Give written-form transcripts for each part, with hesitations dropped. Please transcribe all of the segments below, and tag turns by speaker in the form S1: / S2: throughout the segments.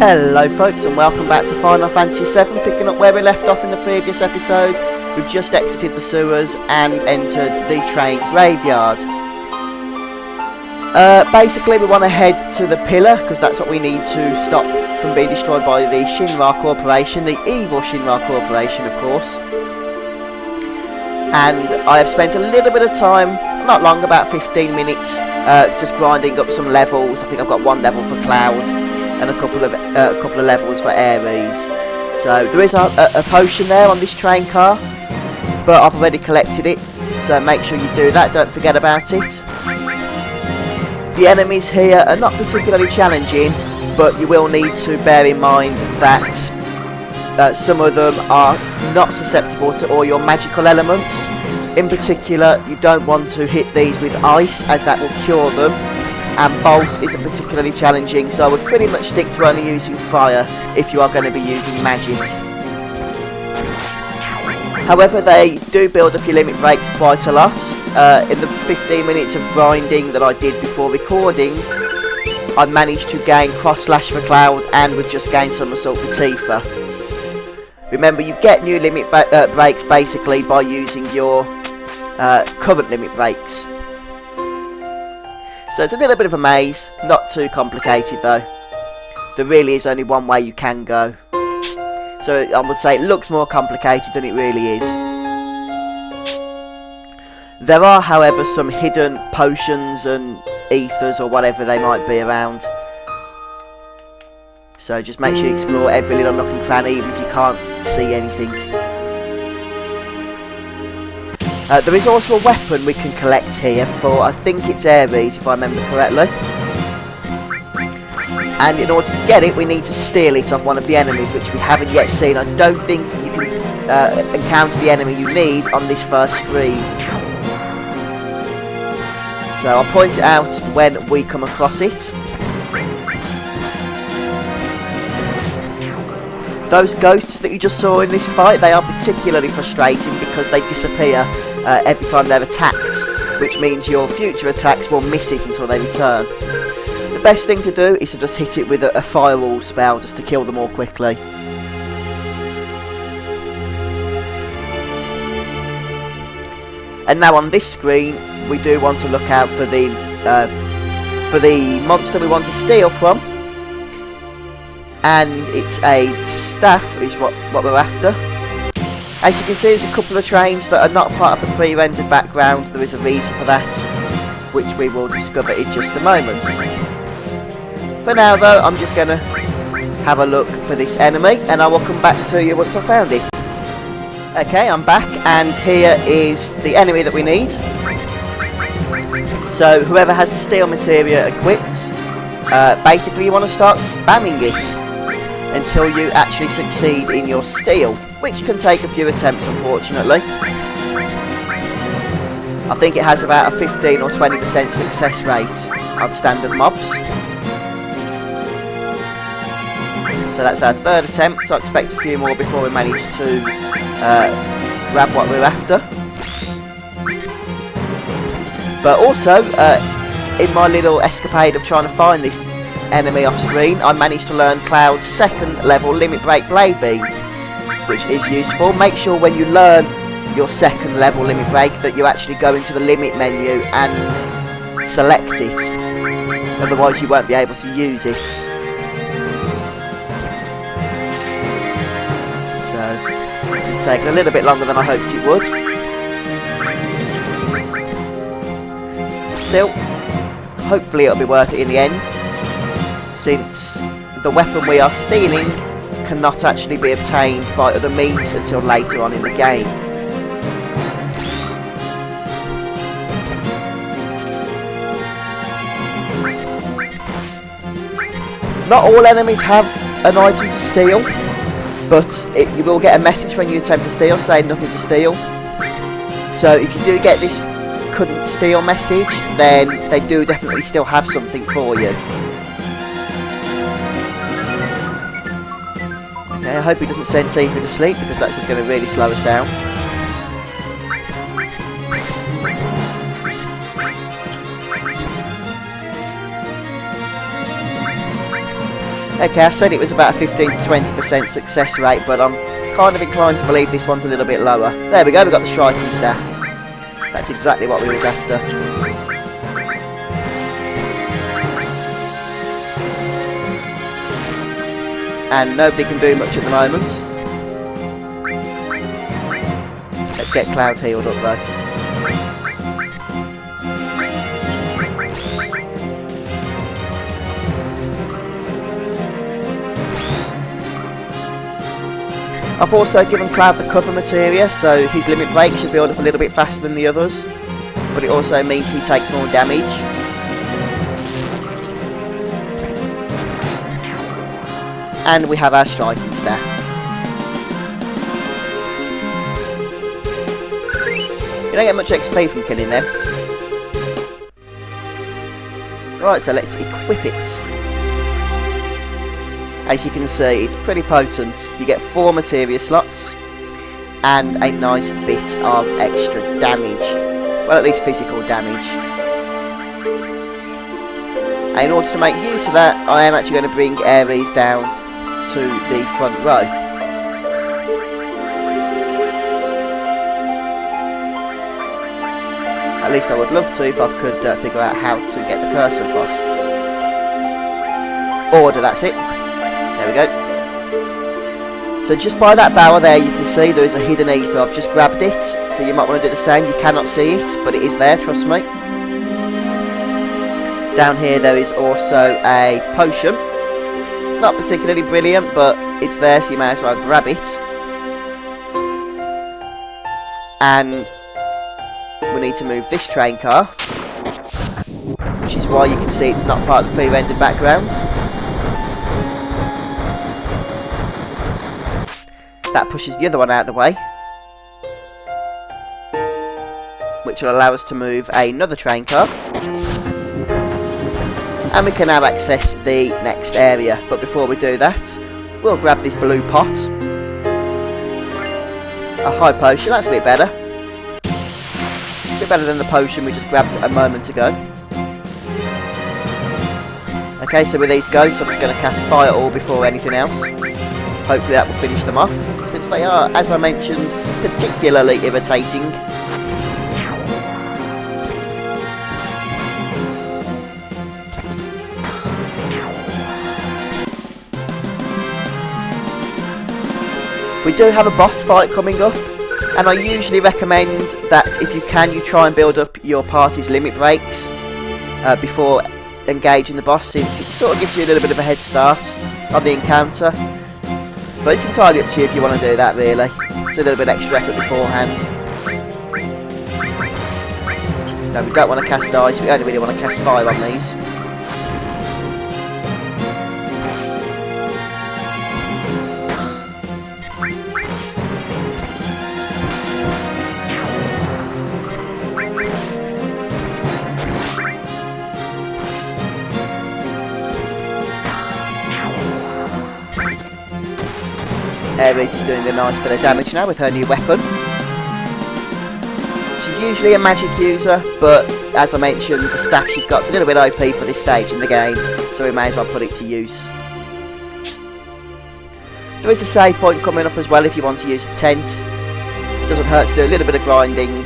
S1: Hello folks and welcome back to Final Fantasy VII, picking up where we left off in the previous episode. We've just exited the sewers and entered the train graveyard. Basically we want to head to the pillar because that's what we need to stop from being destroyed by the Shinra Corporation, the evil Shinra Corporation of course. And I have spent a little bit of time, not long, about 15 minutes, just grinding up some levels. I think I've got one level for Cloud and a couple of levels for Ares. So there is a potion there on this train car, but I've already collected it, so make sure you do that, don't forget about it. The enemies here are not particularly challenging, but you will need to bear in mind that some of them are not susceptible to all your magical elements. In particular, you don't want to hit these with ice, as that will cure them. And Bolt isn't particularly challenging, so I would pretty much stick to only using fire if you are going to be using magic. However, they do build up your limit breaks quite a lot. In the 15 minutes of grinding that I did before recording, I managed to gain cross slash for Cloud, and we've just gained some assault for Tifa. Remember, you get new limit breaks basically by using your current limit breaks. So it's a little bit of a maze, not too complicated though. There really is only one way you can go. So I would say it looks more complicated than it really is. There are, however, some hidden potions and ethers or whatever they might be around. So just make sure you explore every little nook and cranny, even if you can't see anything. There is also a weapon we can collect here for, I think it's Ares, if I remember correctly. And in order to get it, we need to steal it off one of the enemies, which we haven't yet seen. I don't think you can encounter the enemy you need on this first screen. So I'll point it out when we come across it. Those ghosts that you just saw in this fight, they are particularly frustrating because they disappear every time they're attacked, which means your future attacks will miss it until they return. The best thing to do is to just hit it with a firewall spell just to kill them all quickly. And now on this screen, we do want to look out for the monster we want to steal from. And it's a staff is what we're after. As you can see, there's a couple of trains that are not part of the pre-rendered background. There is a reason for that, which we will discover in just a moment. For now though, I'm just going to have a look for this enemy, and I will come back to you once I've found it. Okay, I'm back, and here is the enemy that we need. So whoever has the steel materia equipped, basically you want to start spamming it until you actually succeed in your steal, which can take a few attempts unfortunately. I think it has about a 15 or 20% success rate on standard mobs. So that's our third attempt. I expect a few more before we manage to grab what we're after. But also, in my little escapade of trying to find this enemy off screen, I managed to learn Cloud's second level limit break blade beam, which is useful. Make sure when you learn your second level limit break that you actually go into the limit menu and select it, otherwise you won't be able to use it. So it's taken a little bit longer than I hoped it would. Still, hopefully it'll be worth it in the end, since the weapon we are stealing cannot actually be obtained by other means until later on in the game. Not all enemies have an item to steal, but you will get a message when you attempt to steal saying nothing to steal. So if you do get this couldn't steal message, then they do definitely still have something for you. Okay, I hope he doesn't send Tifa to sleep, because that's just going to really slow us down. Okay, I said it was about a 15 to 20% success rate, but I'm kind of inclined to believe this one's a little bit lower. There we go, we got the striking staff. That's exactly what we was after. And nobody can do much at the moment. Let's get Cloud healed up though. I've also given Cloud the cover materia, so his limit break should build up a little bit faster than the others, but it also means he takes more damage. And we have our striking staff. You don't get much XP from killing them. Right, so let's equip it. As you can see, it's pretty potent. You get 4 materia slots and a nice bit of extra damage. Well, at least physical damage. And in order to make use of that, I am actually going to bring Ares down to the front row. At least I would love to if I could figure out how to get the cursor across. Order, that's it. There we go. So just by that barrel there, you can see there is a hidden ether. I've just grabbed it, so you might want to do the same. You cannot see it, but it is there, trust me. Down here there is also a potion. Not particularly brilliant, but it's there, so you may as well grab it. And we need to move this train car, which is why you can see it's not part of the pre-rendered background. That pushes the other one out of the way, which will allow us to move another train car. And we can now access the next area. But before we do that, we'll grab this blue pot. A high potion, that's a bit better. A bit better than the potion we just grabbed a moment ago. Okay, so with these ghosts, I'm just going to cast Fire All before anything else. Hopefully that will finish them off, since they are, as I mentioned, particularly irritating. We do have a boss fight coming up, and I usually recommend that if you can, you try and build up your party's limit breaks before engaging the boss, since it sort of gives you a little bit of a head start on the encounter. But it's entirely up to you if you want to do that, really. It's a little bit extra effort beforehand. No, we don't want to cast ice, we only really want to cast fire on these. Ares is doing a nice bit of damage now with her new weapon. She's usually a magic user, but as I mentioned, the staff she's got is a little bit OP for this stage in the game, so we may as well put it to use. There is a save point coming up as well if you want to use a tent. It doesn't hurt to do a little bit of grinding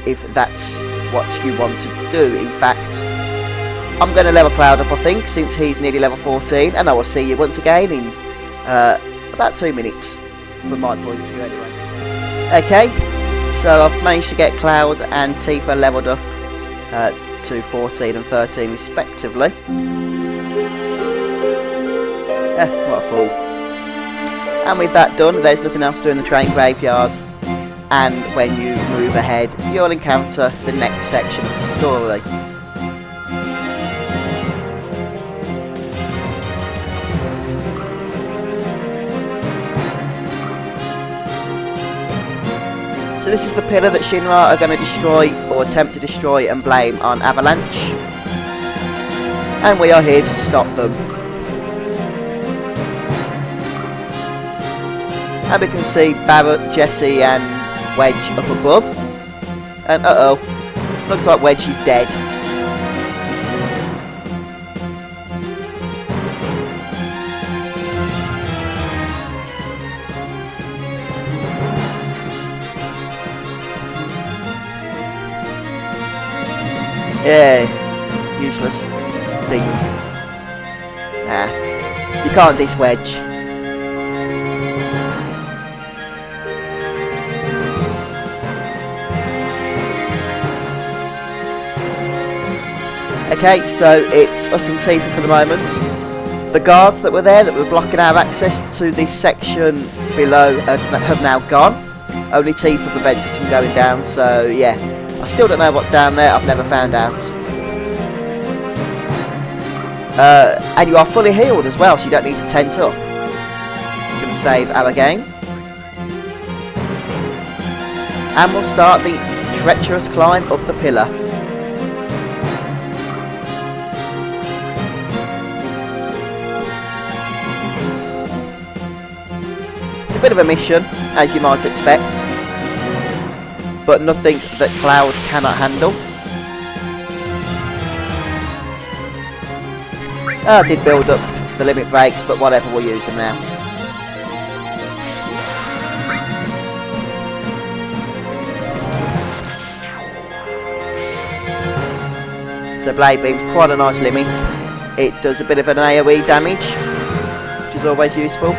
S1: if that's what you want to do. In fact, I'm going to level Cloud up, I think, since he's nearly level 14, and I will see you once again in about 2 minutes, from my point of view anyway. Okay, so I've managed to get Cloud and Tifa leveled up to 14 and 13 respectively. What a fool. And with that done, there's nothing else to do in the train graveyard. And when you move ahead, you'll encounter the next section of the story. So this is the pillar that Shinra are going to destroy, or attempt to destroy and blame on Avalanche. And we are here to stop them. And we can see Barrett, Jesse and Wedge up above. And uh-oh, looks like Wedge is dead. Yeah, useless demon. Nah, you can't dis-wedge. Okay, so it's us and Tifa for the moment. The guards that were there that were blocking our access to this section below have now gone. Only Tifa prevents us from going down, so yeah. I still don't know what's down there, I've never found out. And you are fully healed as well, so you don't need to tent up. I'm going to save our game. And we'll start the treacherous climb up the pillar. Bit of a mission, as you might expect, but nothing that Cloud cannot handle. I did build up the limit breaks, but whatever, we'll use them now. So Blade Beam's quite a nice limit. It does a bit of an AoE damage, which is always useful.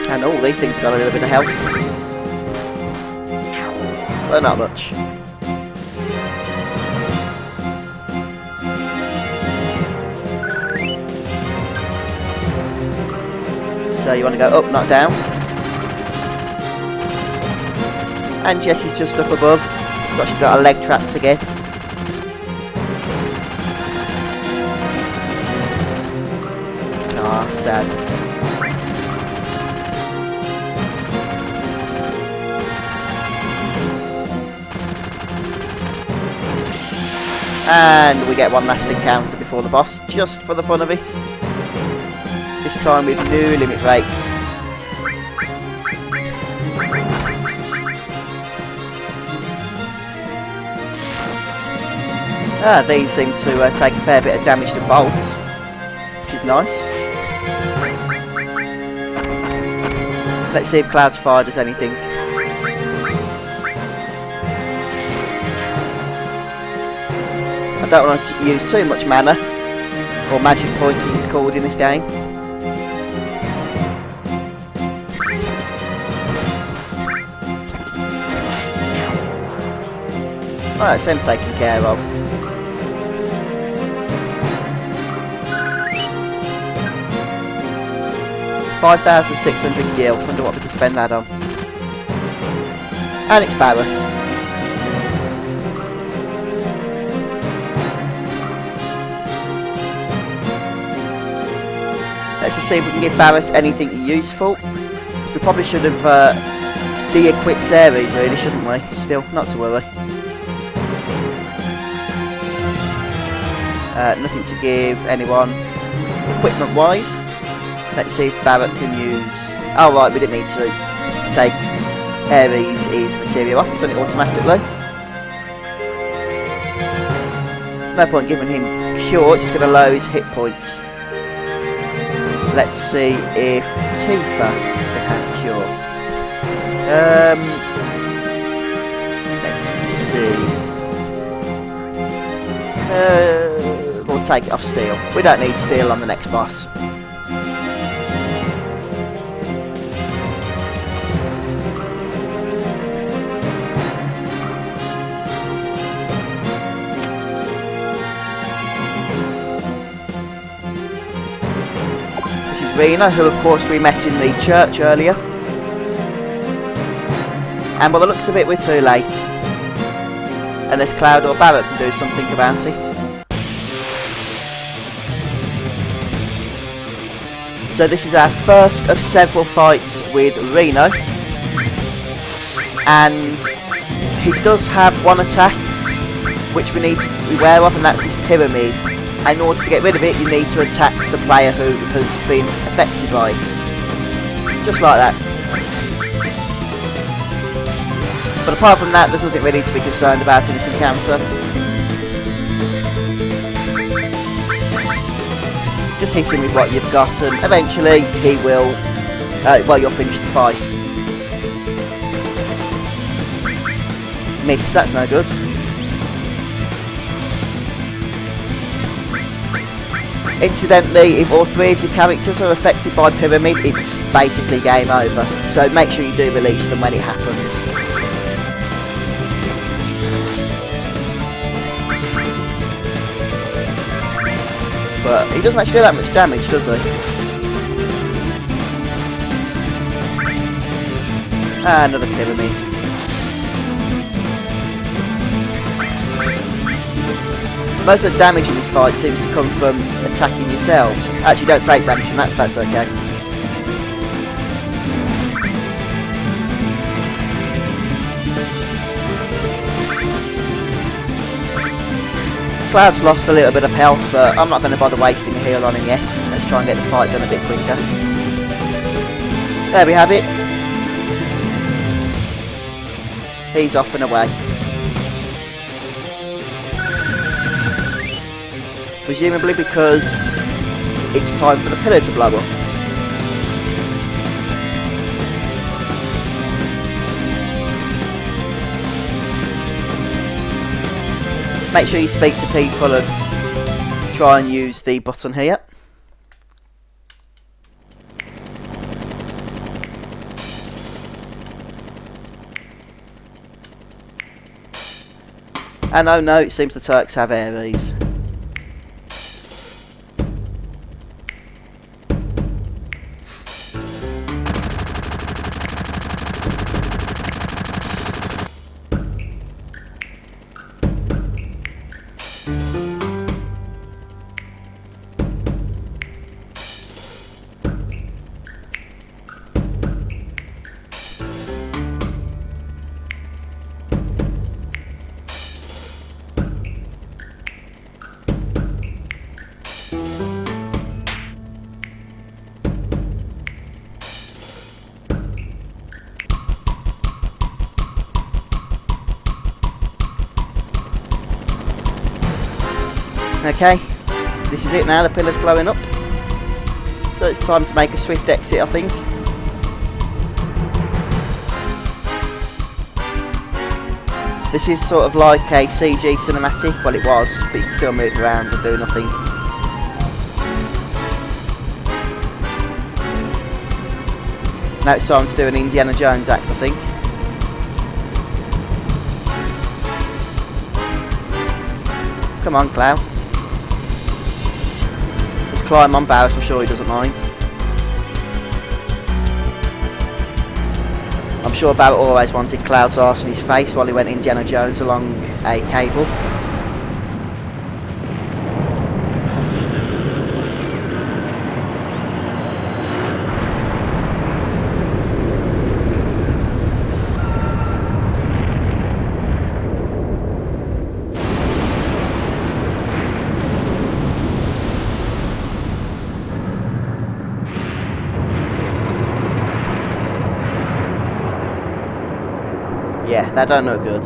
S1: And all these things have got a little bit of health, but not much. So you want to go up, not down. And Jessie's just up above, so she's got her leg trapped again. Ah, sad. And we get one last encounter before the boss, just for the fun of it. This time with new limit breaks. These seem to take a fair bit of damage to bolts, which is nice. Let's see if Cloud's Fire does anything. I don't want to use too much mana, or magic points as it's called in this game. Right, that's them taken care of. $5,600 gil, wonder what we can spend that on. And it's Barrett. Let's just see if we can give Barrett anything useful. We probably should have de-equipped Ares really, shouldn't we? Still, not to worry. Nothing to give anyone equipment wise. Let's see if Barrett can use... Oh right, we didn't need to take Ares' material off, it's done it automatically. No point giving him cure, it's just going to lower his hit points. Let's see if Tifa can have cure. Let's see. We'll take it off steel. We don't need steel on the next boss. Rena, who of course we met in the church earlier. And by the looks of it, we're too late. Unless Cloud or Barrett can do something about it. So this is our first of several fights with Reno. And he does have one attack which we need to be aware of, and that's this pyramid. And in order to get rid of it, you need to attack the player who has been affected by it. Just like that. But apart from that, there's nothing really to be concerned about in this encounter. Just hit him with what you've got, and eventually he will... well, you'll finish the fight. Miss, that's no good. Incidentally, if all 3 of your characters are affected by Pyramid, it's basically game over. So make sure you do release them when it happens. But he doesn't actually do that much damage, does he? Ah, another Pyramid. Most of the damage in this fight seems to come from attacking yourselves. Actually, don't take damage from that, so that's okay. Cloud's lost a little bit of health, but I'm not going to bother wasting a heal on him yet. Let's try and get the fight done a bit quicker. There we have it. He's off and away. Presumably because it's time for the pillar to blow up. Make sure you speak to people and try and use the button here. And oh no, it seems the Turks have Ares. Okay, this is it now, the pillar's blowing up. So it's time to make a swift exit, I think. This is sort of like a CG cinematic, well it was, but you can still move around and do nothing. Now it's time to do an Indiana Jones act, I think. Come on, Cloud. Let's climb on Barris, I'm sure he doesn't mind. I'm sure Barrett always wanted Cloud's arse in his face while he went Indiana Jones along a cable. Yeah, that don't look good.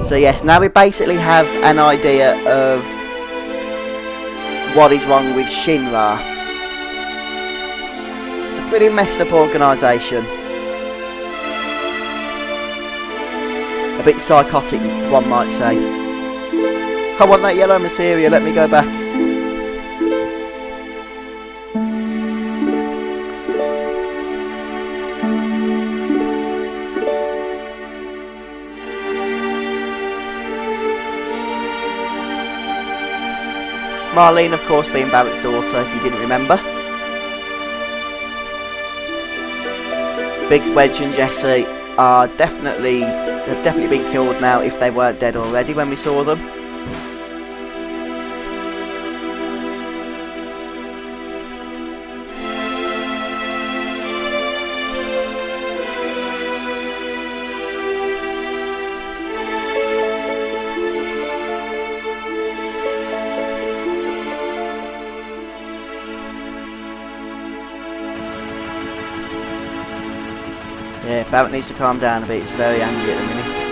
S1: So yes, now we basically have an idea of what is wrong with Shinra. It's a pretty messed up organisation. A bit psychotic, one might say. I want that yellow materia, let me go back. Marlene, of course, being Barrett's daughter, if you didn't remember. Biggs, Wedge and Jesse are have definitely been killed now if they weren't dead already when we saw them. Yeah, Barrett needs to calm down a bit, he's very angry at the minute.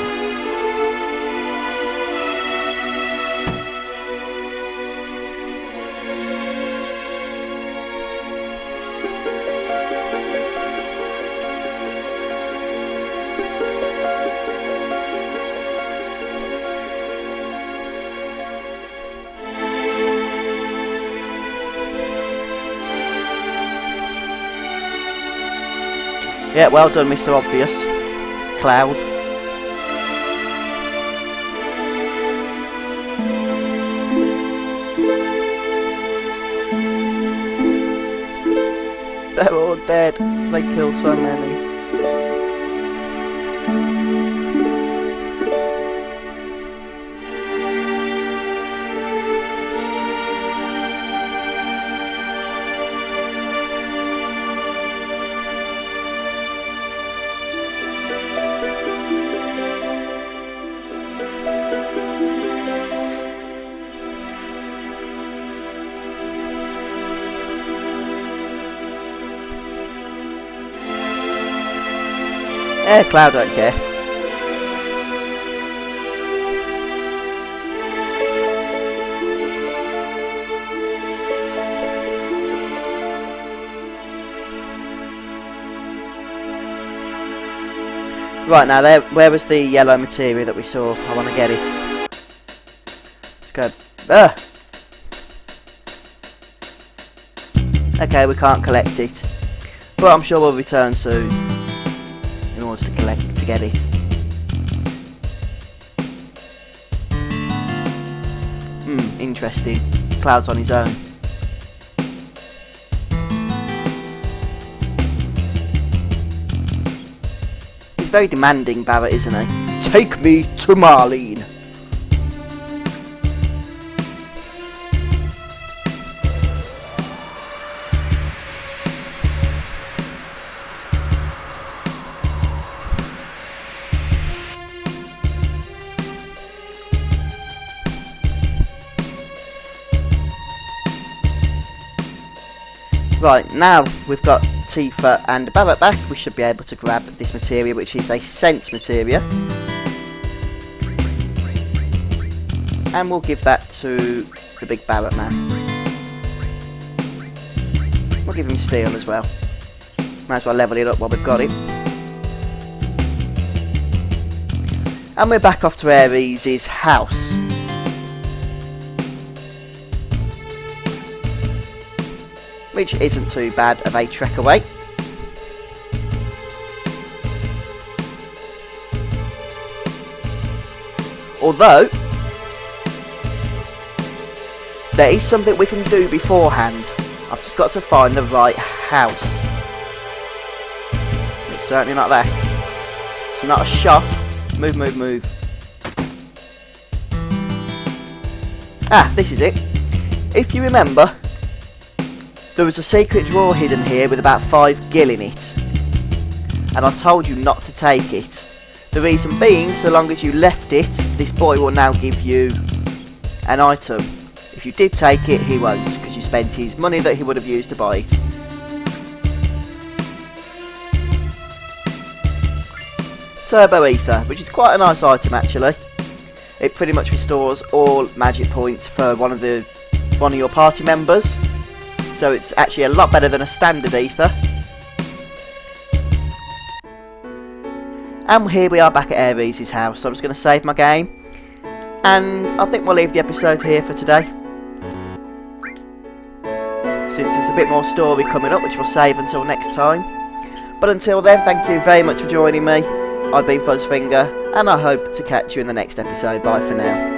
S1: Yeah, well done, Mr. Obvious. Cloud. They're all dead. They killed so many. Yeah, Cloud don't care. Right, now there, where was the yellow materia that we saw? I want to get it. Let's go. Okay, we can't collect it, but I'm sure we'll return soon in order to get it. Interesting. Cloud's on his own. He's very demanding, Barrett, isn't he? Take me to Marlene. Right, now we've got Tifa and Barrett back, we should be able to grab this materia, which is a sense materia. And we'll give that to the big Barrett man. We'll give him steel as well. Might as well level it up while we've got it. And we're back off to Ares' house. Which isn't too bad of a trek away. Although, there is something we can do beforehand. I've just got to find the right house. It's certainly not that. It's not a shop. Move, move, move. Ah, this is it. If you remember, there was a secret drawer hidden here with about 5 gil in it, and I told you not to take it. The reason being, so long as you left it, this boy will now give you an item. If you did take it, he won't, because you spent his money that he would have used to buy it. Turbo Ether, which is quite a nice item actually. It pretty much restores all magic points for one of your party members. So it's actually a lot better than a standard ether. And here we are back at Ares' house. So I'm just going to save my game. And I think we'll leave the episode here for today. Since there's a bit more story coming up, which we'll save until next time. But until then, thank you very much for joining me. I've been Fuzzfinger, and I hope to catch you in the next episode. Bye for now.